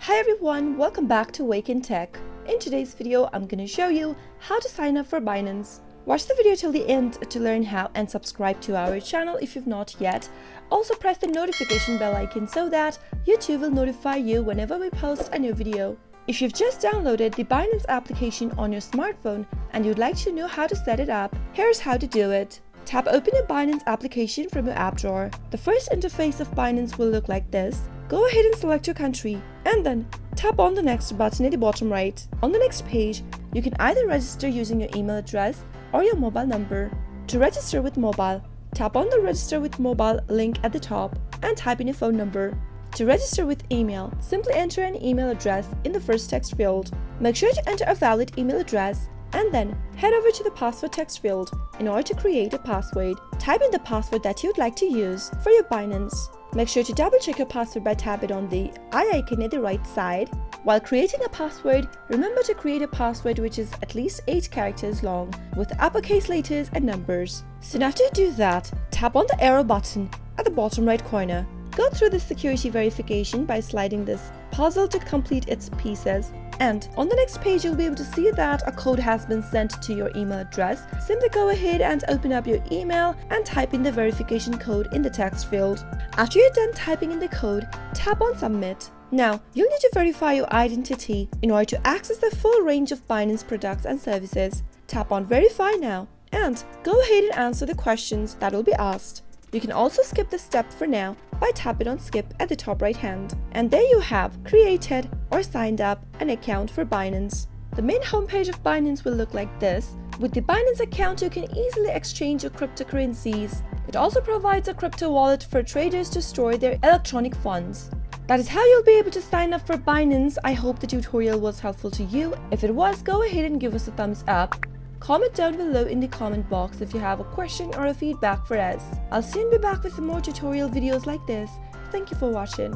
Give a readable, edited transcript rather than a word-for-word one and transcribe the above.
Hi everyone, welcome back to Wake&Tech. In today's video, I'm going to show you how to sign up for Binance. Watch the video till the end to learn how and subscribe to our channel if you've not yet. Also press the notification bell icon so that YouTube will notify you whenever we post a new video. If you've just downloaded the Binance application on your smartphone and you'd like to know how to set it up, here's how to do it. Tap Open your Binance application from your app drawer. The first interface of Binance will look like this. Go ahead and select your country and then tap on the next button at the bottom right. On the next page, you can either register using your email address or your mobile number. To register with mobile, tap on the Register with Mobile link at the top and type in your phone number. To register with email, simply enter an email address in the first text field. Make sure to enter a valid email address and then head over to the password text field in order to create a password. Type in the password that you'd like to use for your Binance. Make sure to double check your password by tapping on the eye icon at the right side. While creating a password, remember to create a password which is at least 8 characters long with uppercase letters and numbers. Soon after you do that, tap on the arrow button at the bottom right corner. Go through the security verification by sliding this puzzle to complete its pieces. And on the next page, you'll be able to see that a code has been sent to your email address. Simply go ahead and open up your email and type in the verification code in the text field. After you're done typing in the code, tap on Submit. Now, you'll need to verify your identity in order to access the full range of Binance products and services. Tap on Verify Now and go ahead and answer the questions that will be asked. You can also skip this step for now by tapping on Skip at the top right hand. And there you have created or signed up an account for Binance. The main homepage of Binance will look like this. With the Binance account, you can easily exchange your cryptocurrencies. It also provides a crypto wallet for traders to store their electronic funds. That is how you'll be able to sign up for Binance. I hope the tutorial was helpful to you. If it was, go ahead and give us a thumbs up. Comment down below in the comment box if you have a question or a feedback for us. I'll soon be back with more tutorial videos like this. Thank you for watching.